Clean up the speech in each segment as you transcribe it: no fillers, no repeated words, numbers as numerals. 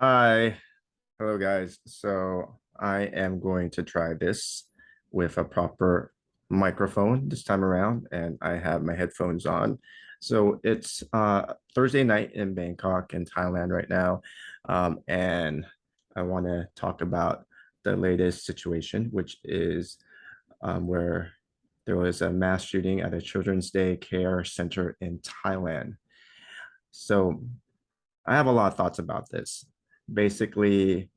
Hi, hello guys. So I am going to try this with a proper microphone this time around, and I have my headphones on. So it's Thursday night in Bangkok in Thailand right now, and I want to talk about the latest situation, which is where there was a mass shooting at a children's day care center in Thailand. So I have a lot of thoughts about this. Basically,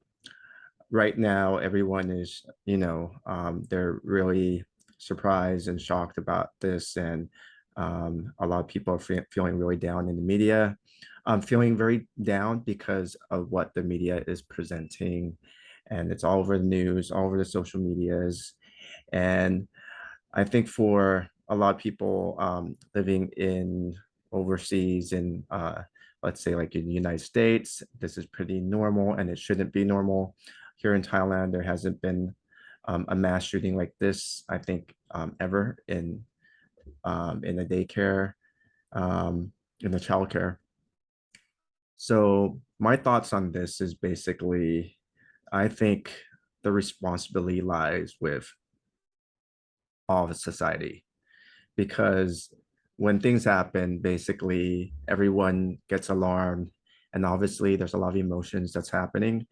right now everyone is they're really surprised and shocked about this, and a lot of people are feeling really down in the media. I'm feeling very down because of what the media is presenting, and it's all over the news, all over the social medias. And I think for a lot of people living in overseas, in let's say like in the United States, this is pretty normal and it shouldn't be normal. Here in Thailand, there hasn't been a mass shooting like this, I think, ever in a daycare, in the childcare. So my thoughts on this is basically, I think the responsibility lies with all of society, because when things happen, basically everyone gets alarmed, and obviously there's a lot of emotions that's happening.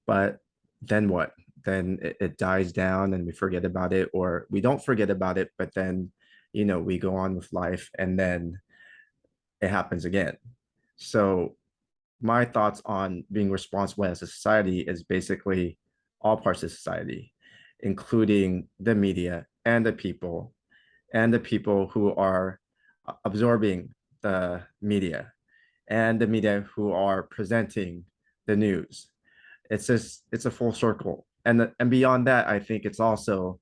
But then what? Then it dies down and we forget about it, or we don't forget about it, but then we go on with life, and then it happens again. So my thoughts on being responsible as a society is basically all parts of society, including the media and the people who are absorbing the media, and the media who are presenting the news. It's a full circle, and beyond that, I think it's also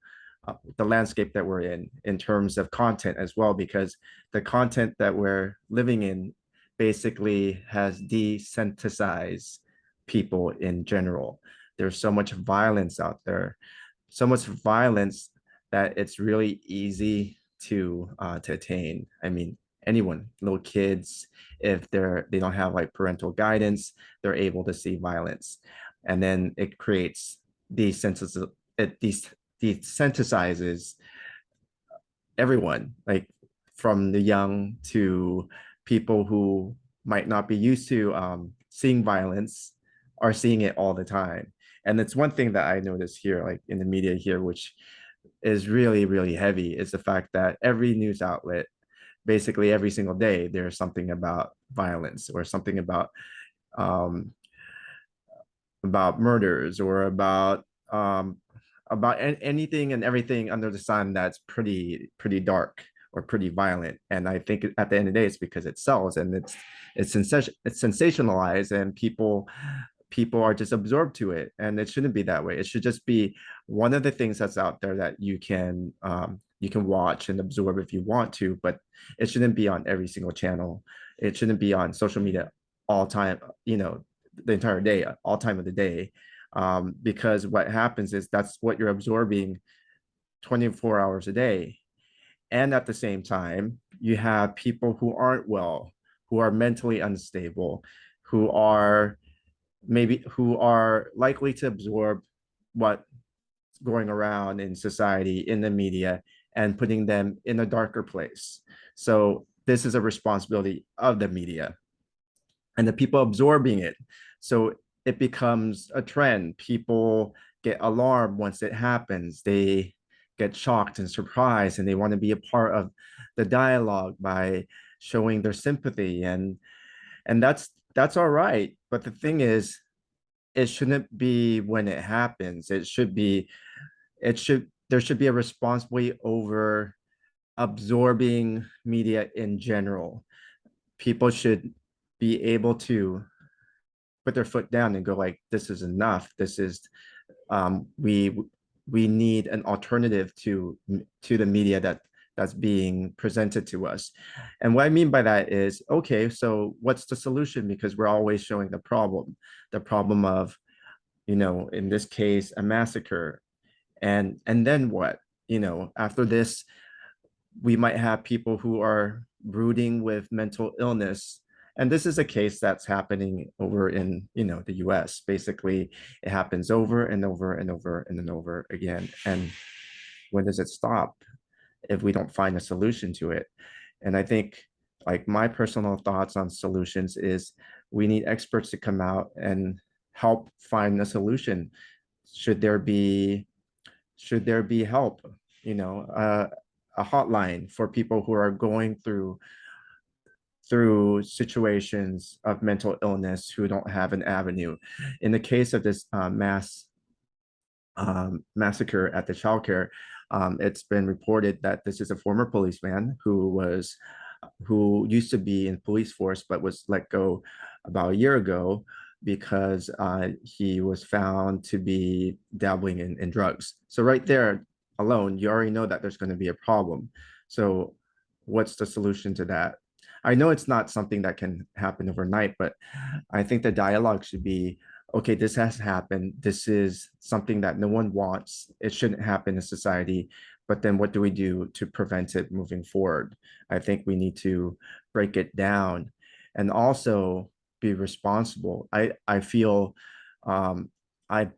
the landscape that we're in terms of content as well, because the content that we're living in basically has desensitized people in general. There's so much violence out there, so much violence that it's really easy to attain. I mean, anyone, little kids, if they don't have like parental guidance, they're able to see violence, and then it creates desensitiz it desensitizes everyone, like from the young to people who might not be used to seeing violence, are seeing it all the time. And it's one thing that I notice here, like in the media here, which is really, really heavy, is the fact that every news outlet, basically every single day, there's something about violence or something um, about murders, or about anything and everything under the sun that's pretty dark or pretty violent. And I think at the end of the day, it's because it sells, and it's sensationalized, and people are just absorbed to it, and it shouldn't be that way. It should just be one of the things that's out there that you can watch and absorb if you want to, but it shouldn't be on every single channel. It shouldn't be on social media all time, the entire day, all time of the day. Because what happens is that's what you're absorbing 24 hours a day. And at the same time, you have people who aren't well, who are mentally unstable, who are who are likely to absorb what's going around in society, in the media, and putting them in a darker place. So this is a responsibility of the media and the people absorbing it. So it becomes a trend. People get alarmed once it happens. They get shocked and surprised, and they want to be a part of the dialogue by showing their sympathy, and that's all right. But the thing is, it shouldn't be when it happens. There should be a responsibility over absorbing media in general. People should be able to put their foot down and go like, this is enough. This is we need an alternative to the media that's being presented to us. And what I mean by that is, okay, so what's the solution? Because we're always showing the problem of, in this case, a massacre. And then what? After this, we might have people who are brooding with mental illness, And this is a case that's happening over in, the US. Basically, it happens over and over and over and then over again. And when does it stop if we don't find a solution to it? And I think, like, my personal thoughts on solutions is we need experts to come out and help find a solution. Should there be help, you know, uh, a hotline for people who are going through situations of mental illness who don't have an avenue. In the case of this massacre at the childcare, it's been reported that this is a former policeman who used to be in police force but was let go about a year ago because he was found to be dabbling in drugs. So right there alone, you already know that there's going to be a problem. So what's the solution to that? I know it's not something that can happen overnight, but I think the dialogue should be, okay, this has happened. This is something that no one wants. It shouldn't happen in society. But then what do we do to prevent it moving forward? I think we need to break it down and also be responsible. I feel I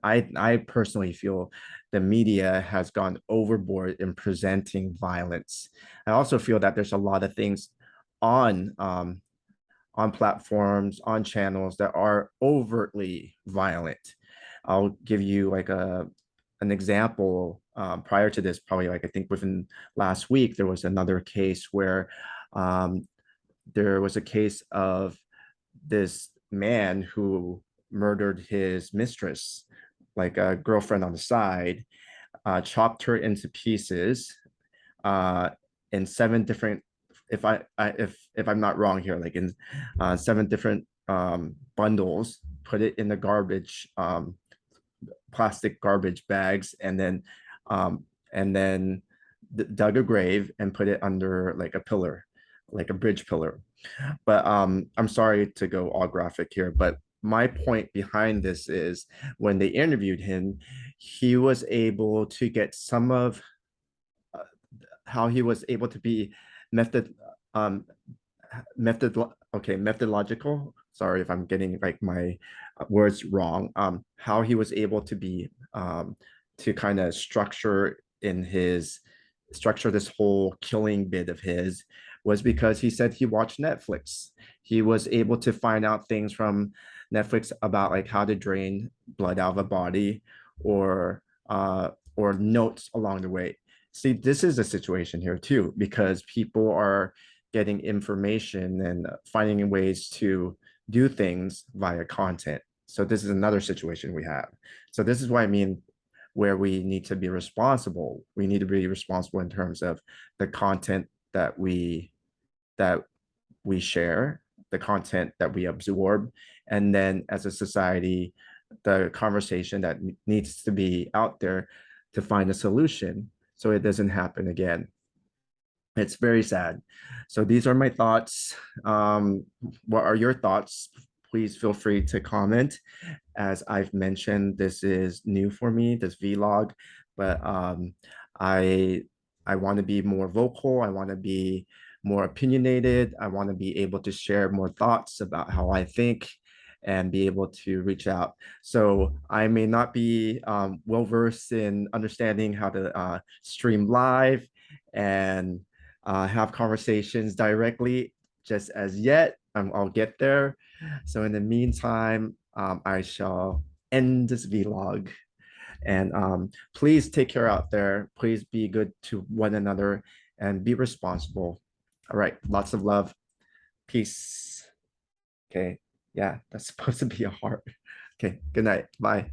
I personally feel the media has gone overboard in presenting violence. I also feel that there's a lot of things on platforms, on channels that are overtly violent. I'll give you like an example. Prior to this, probably like I think within last week, there was another case where um, there was a case of this man who murdered his mistress, like a girlfriend on the side, chopped her into pieces uh, in seven different, if I'm not wrong here, like in seven different bundles, put it in the garbage, plastic garbage bags, um, and then dug a grave and put it under like a pillar, like a bridge pillar. But I'm sorry to go all graphic here, but my point behind this is when they interviewed him, he was able to get some of how he was able to be method um method okay methodological, sorry if I'm getting like my words wrong, how he was able to be to kind of structure this whole killing bit of his was because he said he watched Netflix. He was able to find out things from Netflix about like how to drain blood out of a body or or notes along the way. See, this is a situation here too, because people are getting information and finding ways to do things via content. So this is another situation we have. So this is what I mean, where we need to be responsible. We need to be responsible in terms of the content that we share, the content that we absorb, and then as a society, the conversation that needs to be out there to find a solution so it doesn't happen again. It's very sad. So these are my thoughts. What are your thoughts? Please feel free to comment. As I've mentioned, this is new for me, this vlog, but I I want to be more vocal. I want to be more opinionated. I want to be able to share more thoughts about how I think and be able to reach out. So I may not be well versed in understanding how to stream live and have conversations directly just as yet. I'll get there. So in the meantime, I shall end this vlog. And please take care out there. Please be good to one another and be responsible. All right. Lots of love. Peace. Okay. Yeah, that's supposed to be a heart. Okay. Good night. Bye.